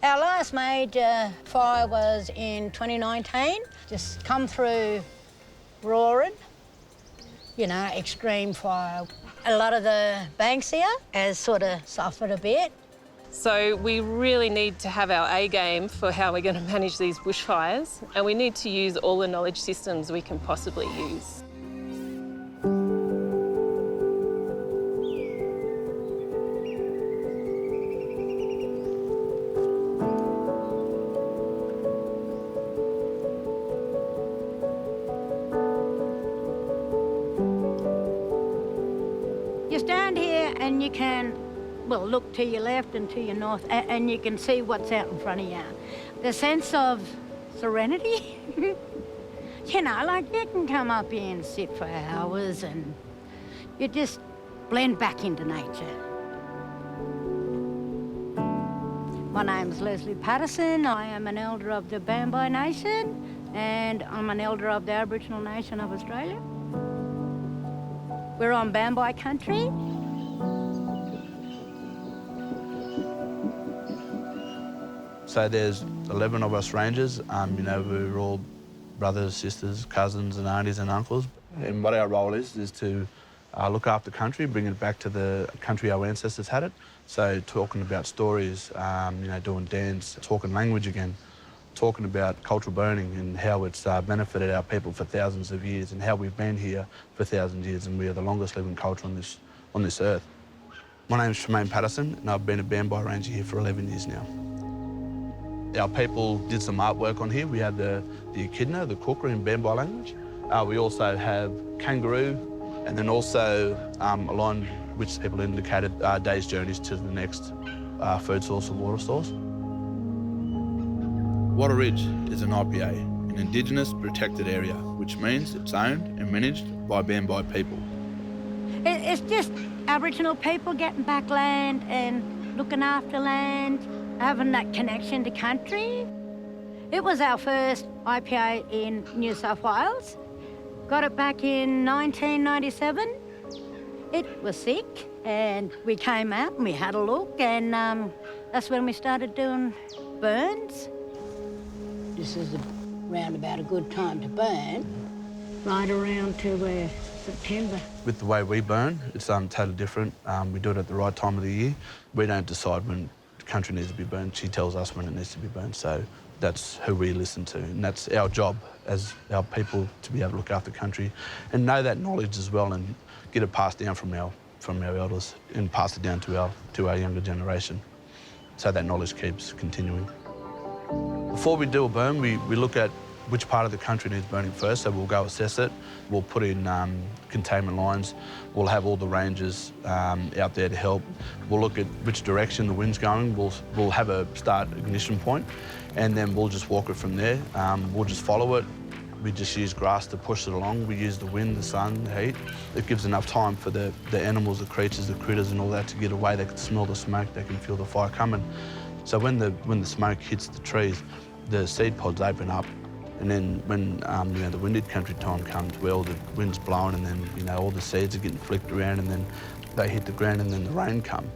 Our last major fire was in 2019, just come through roaring, you know, extreme fire. A lot of the banks here has sort of suffered a bit. So we really need to have our A game for how we're going to manage these bushfires, and we need to use all the knowledge systems we can possibly use. You stand here and you can, well, look to your left and to your north, and you can see what's out in front of you. The sense of serenity, you know, like you can come up here and sit for hours and you just blend back into nature. My name's Leslie Patterson. I am an elder of the Banbai Nation and I'm an elder of the Aboriginal Nation of Australia. We're on Banbai country. So there's 11 of us rangers. You know, we're all brothers, sisters, cousins and aunties and uncles. And what our role is to look after country, bring it back to the country our ancestors had it. So talking about stories, you know, doing dance, talking language again, talking about cultural burning and how it's benefited our people for thousands of years and how we've been here for thousands of years and we are the longest living culture on this earth. My name's Tremaine Patterson and I've been a Banbai ranger here for 11 years now. Our people did some artwork on here. We had the echidna, the kukra in Banbai language. We also have kangaroo and then also along which people indicated days' journeys to the next food source or water source. Wattleridge is an IPA, an Indigenous protected area, which means it's owned and managed by Banbai people. It's just Aboriginal people getting back land and looking after land, having that connection to country. It was our first IPA in New South Wales. Got it back in 1997. It was sick and we came out and we had a look and that's when we started doing burns. This is around about a good time to burn, right around to September. With the way we burn, it's totally different. We do it at the right time of the year. We don't decide when the country needs to be burned. She tells us when it needs to be burned. So that's who we listen to. And that's our job as our people to be able to look after country and know that knowledge as well and get it passed down from our elders and pass it down to our younger generation. So that knowledge keeps continuing. Before we do a burn, we look at which part of the country needs burning first, so we'll go assess it. We'll put in containment lines. We'll have all the rangers out there to help. We'll look at which direction the wind's going. We'll have a start ignition point, and then we'll just walk it from there. We'll just follow it. We just use grass to push it along. We use the wind, the sun, the heat. It gives enough time for the animals, the creatures, the critters and all that to get away. They can smell the smoke, they can feel the fire coming. So when the smoke hits the trees, the seed pods open up, and then when you know, the winded country time comes, where all the wind's blowing, and then you know all the seeds are getting flicked around, and then they hit the ground, and then the rain comes,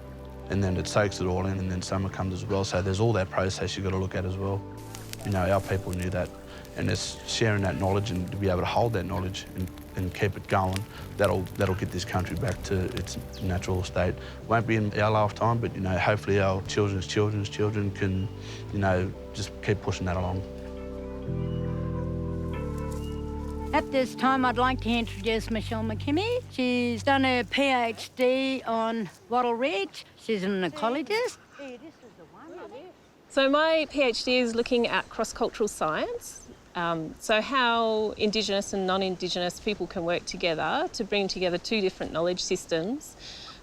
and then it soaks it all in, and then summer comes as well. So there's all that process you've got to look at as well. You know, our people knew that, and it's sharing that knowledge and to be able to hold that knowledge and keep it going. That'll get this country back to its natural state. Won't be in our lifetime, but you know, hopefully our children's children can, you know, just keep pushing that along. At this time, I'd like to introduce Michelle McKimmie. She's done her PhD on Wattleridge. She's an ecologist. So my PhD is looking at cross-cultural science. So how Indigenous and non-Indigenous people can work together to bring together two different knowledge systems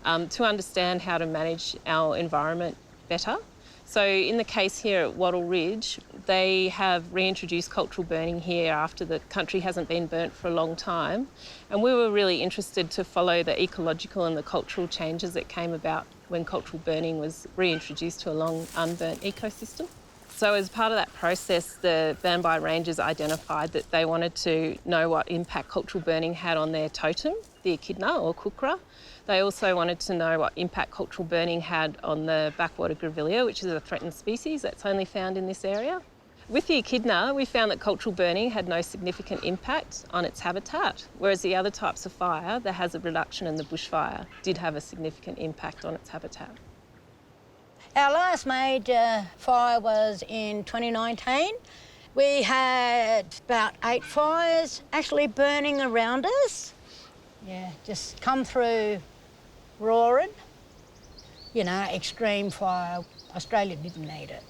to understand how to manage our environment better. So in the case here at Wattleridge, they have reintroduced cultural burning here after the country hasn't been burnt for a long time. And we were really interested to follow the ecological and the cultural changes that came about when cultural burning was reintroduced to a long unburnt ecosystem. So as part of that process, the Banbai Rangers identified that they wanted to know what impact cultural burning had on their totem, the echidna or kukra. They also wanted to know what impact cultural burning had on the backwater grevillea, which is a threatened species that's only found in this area. With the echidna, we found that cultural burning had no significant impact on its habitat, whereas the other types of fire, the hazard reduction and the bushfire, did have a significant impact on its habitat. Our last major fire was in 2019. We had about 8 fires actually burning around us. Yeah, just come through roaring. You know, extreme fire. Australia didn't need it.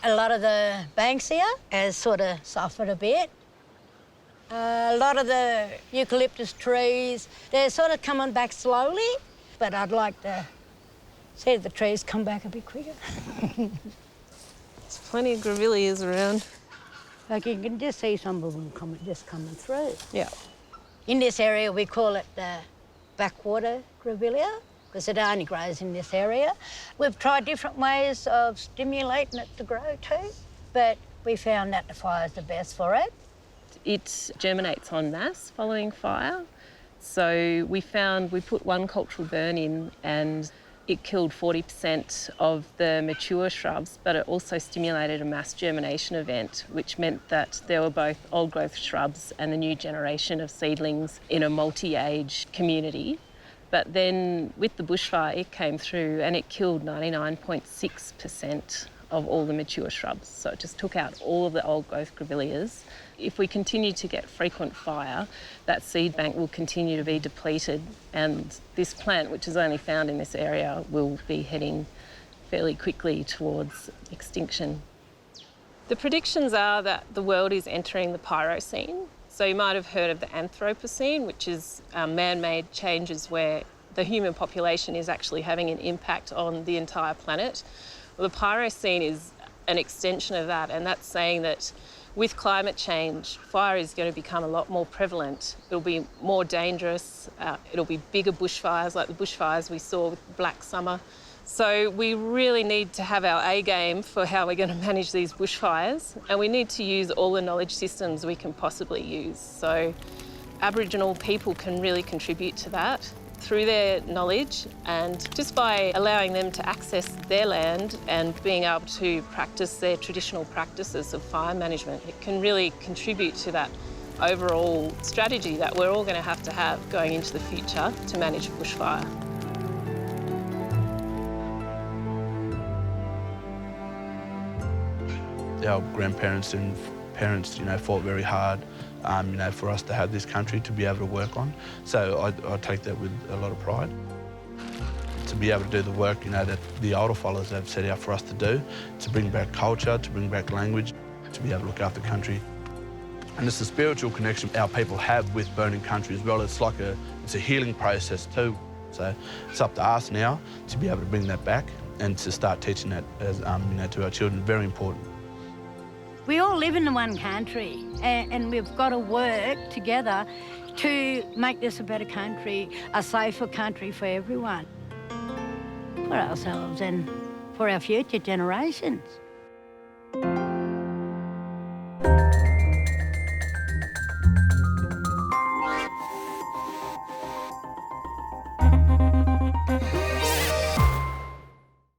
A lot of the Banksia has sort of suffered a bit. A lot of the eucalyptus trees, they're sort of coming back slowly, but I'd like to see the trees come back a bit quicker. There's plenty of grevilleas around. Like you can just see some of them coming through. Yeah. In this area, we call it the backwater grevillea because it only grows in this area. We've tried different ways of stimulating it to grow too, but we found that the fire's the best for it. It germinates en masse following fire. So we put one cultural burn in and it killed 40% of the mature shrubs, but it also stimulated a mass germination event, which meant that there were both old growth shrubs and the new generation of seedlings in a multi-age community. But then with the bushfire, it came through and it killed 99.6% of all the mature shrubs. So it just took out all of the old growth grevilleas. If we continue to get frequent fire, that seed bank will continue to be depleted and this plant, which is only found in this area, will be heading fairly quickly towards extinction. The predictions are that the world is entering the Pyrocene. So you might have heard of the Anthropocene, which is man-made changes where the human population is actually having an impact on the entire planet. Well, the Pyrocene is an extension of that, and that's saying that with climate change, fire is going to become a lot more prevalent. It'll be more dangerous. It'll be bigger bushfires like the bushfires we saw with Black Summer. So we really need to have our A game for how we're going to manage these bushfires, and we need to use all the knowledge systems we can possibly use. So Aboriginal people can really contribute to that through their knowledge and just by allowing them to access their land and being able to practice their traditional practices of fire management. It can really contribute to that overall strategy that we're all going to have going into the future to manage bushfire. Our grandparents and parents, fought very hard, for us to have this country to be able to work on. So I take that with a lot of pride. To be able to do the work, that the older fellas have set out for us to do, to bring back culture, to bring back language, to be able to look after country. And it's a spiritual connection our people have with burning country as well. It's a healing process too. So it's up to us now to be able to bring that back and to start teaching that as, to our children. Very important. We all live in the one country and we've got to work together to make this a better country, a safer country for everyone, for ourselves and for our future generations.